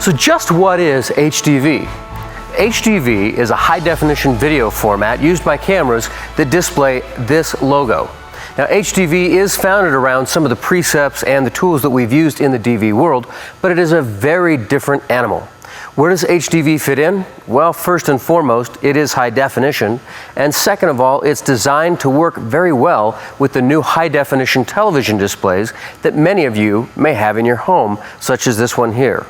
So just what is HDV? HDV is a high-definition video format used by cameras that display this logo. Now, HDV is founded around some of the precepts and the tools that we've used in the DV world, but it is a very different animal. Where does HDV fit in? Well, first and foremost, it is high definition, and second of all, it's designed to work very well with the new high-definition television displays that many of you may have in your home, such as this one here.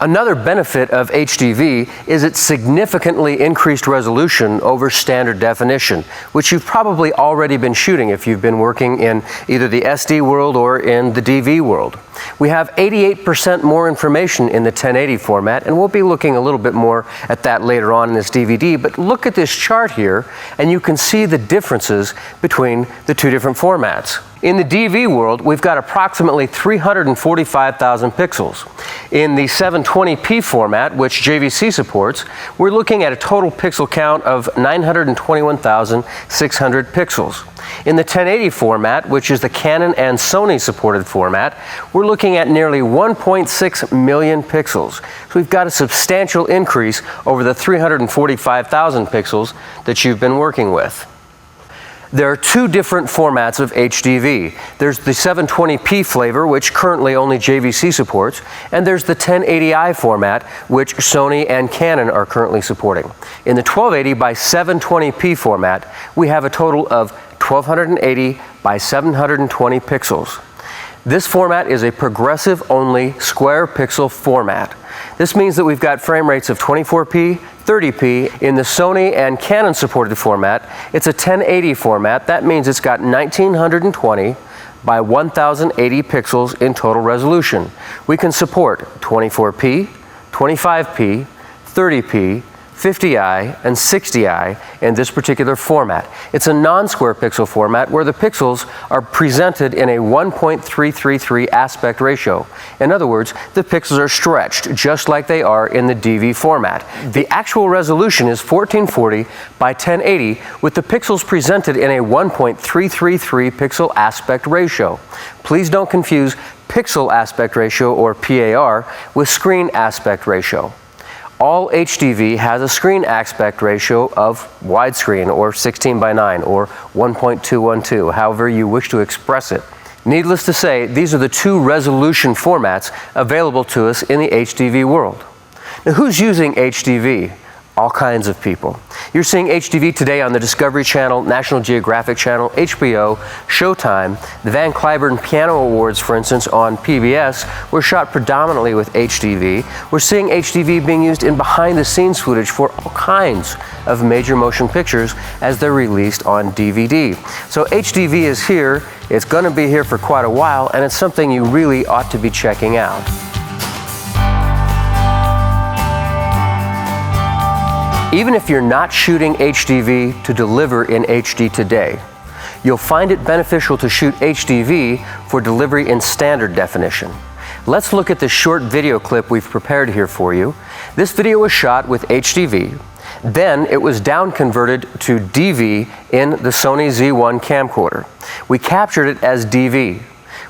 Another benefit of HDV is its significantly increased resolution over standard definition, which you've probably already been shooting if you've been working in either the SD world or in the DV world. We have 88% more information in the 1080 format, and we'll be looking a little bit more at that later on in this DVD, but look at this chart here, and you can see the differences between the two different formats. In the DV world, we've got approximately 345,000 pixels. In the 720p format, which JVC supports, we're looking at a total pixel count of 921,600 pixels. In the 1080 format, which is the Canon and Sony supported format, we're looking at nearly 1.6 million pixels. So we've got a substantial increase over the 345,000 pixels that you've been working with. There are two different formats of HDV. There's the 720p flavor, which currently only JVC supports, and there's the 1080i format, which Sony and Canon are currently supporting. In the 1280 by 720p format, we have a total of 1280 by 720 pixels. This format is a progressive-only square pixel format. This means that we've got frame rates of 24p, 30p. In the Sony and Canon supported format, it's a 1080 format. That means it's got 1920 by 1080 pixels in total resolution. We can support 24p, 25p, 30p, 50i, and 60i in this particular format. It's a non-square pixel format where the pixels are presented in a 1.333 aspect ratio. In other words, the pixels are stretched just like they are in the DV format. The actual resolution is 1440 by 1080 with the pixels presented in a 1.333 pixel aspect ratio. Please don't confuse pixel aspect ratio, or PAR, with screen aspect ratio. All HDV has a screen aspect ratio of widescreen, or 16 by 9, or 1.212, however you wish to express it. Needless to say, these are the two resolution formats available to us in the HDV world. Now, who's using HDV? All kinds of people. You're seeing HDV today on the Discovery Channel, National Geographic Channel, HBO, Showtime. The Van Cliburn Piano Awards, for instance, on PBS were shot predominantly with HDV. We're seeing HDV being used in behind-the-scenes footage for all kinds of major motion pictures as they're released on DVD. So HDV is here, it's going to be here for quite a while, and it's something you really ought to be checking out. Even if you're not shooting HDV to deliver in HD today, you'll find it beneficial to shoot HDV for delivery in standard definition. Let's look at the short video clip we've prepared here for you. This video was shot with HDV. Then it was down converted to DV in the Sony Z1 camcorder. We captured it as DV.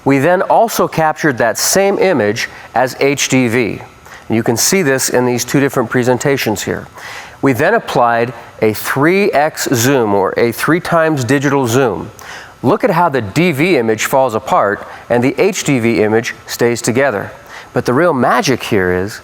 We then also captured that same image as HDV. And you can see this in these two different presentations here. We then applied a 3x zoom, or a 3 times digital zoom. Look at how the DV image falls apart and the HDV image stays together. But the real magic here is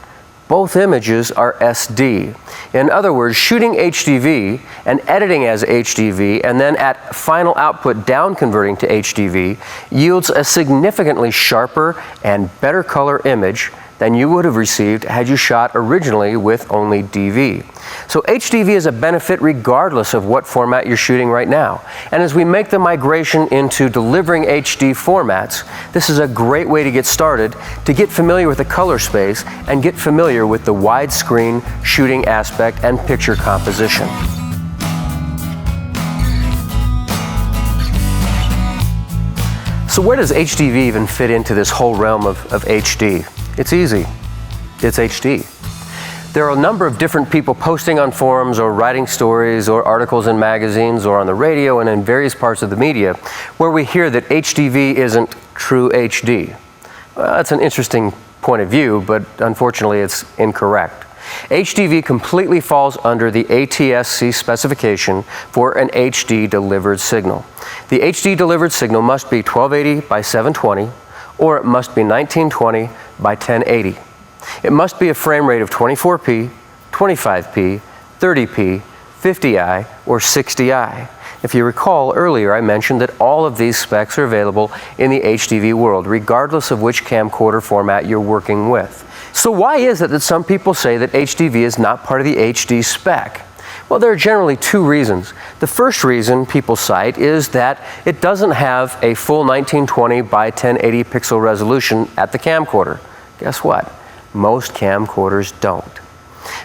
both images are SD. In other words, shooting HDV and editing as HDV and then at final output down converting to HDV yields a significantly sharper and better color image than you would have received had you shot originally with only DV. So HDV is a benefit regardless of what format you're shooting right now. And as we make the migration into delivering HD formats, this is a great way to get started, to get familiar with the color space and get familiar with the widescreen shooting aspect and picture composition. So where does HDV even fit into this whole realm of HD? It's easy. It's HD. There are a number of different people posting on forums or writing stories or articles in magazines or on the radio and in various parts of the media where we hear that HDV isn't true HD. Well, that's an interesting point of view, but unfortunately it's incorrect. HDV completely falls under the ATSC specification for an HD delivered signal. The HD delivered signal must be 1280 by 720, or it must be 1920 by 1080. It must be a frame rate of 24p, 25p, 30p, 50i, or 60i. If you recall earlier, I mentioned that all of these specs are available in the HDV world, regardless of which camcorder format you're working with. So why is it that some people say that HDV is not part of the HD spec? Well, there are generally two reasons. The first reason people cite is that it doesn't have a full 1920 by 1080 pixel resolution at the camcorder. Guess what? Most camcorders don't.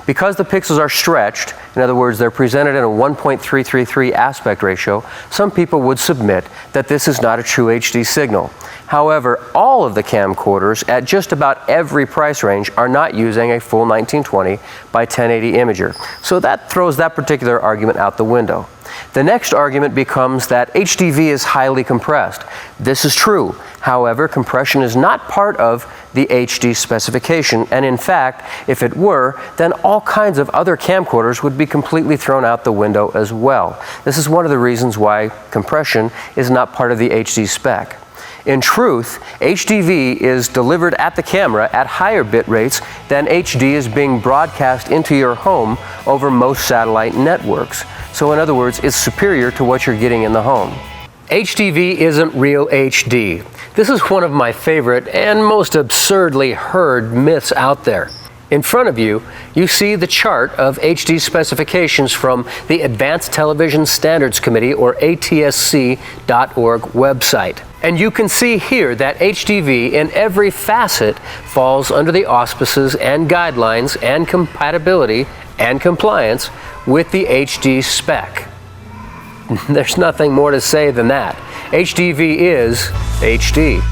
Because the pixels are stretched, in other words, they're presented in a 1.333 aspect ratio, some people would submit that this is not a true HD signal. However, all of the camcorders at just about every price range are not using a full 1920 by 1080 imager. So that throws that particular argument out the window. The next argument becomes that HDV is highly compressed. This is true. However, compression is not part of the HD specification, and in fact, if it were, then all kinds of other camcorders would be completely thrown out the window as well. This is one of the reasons why compression is not part of the HD spec. In truth, HDV is delivered at the camera at higher bit rates than HD is being broadcast into your home over most satellite networks. So in other words, it's superior to what you're getting in the home. HDV isn't real HD. This is one of my favorite and most absurdly heard myths out there. In front of you, you see the chart of HD specifications from the Advanced Television Standards Committee, or ATSC.org website. And you can see here that HDV in every facet falls under the auspices and guidelines and compatibility and compliance with the HD spec. There's nothing more to say than that. HDV is HD.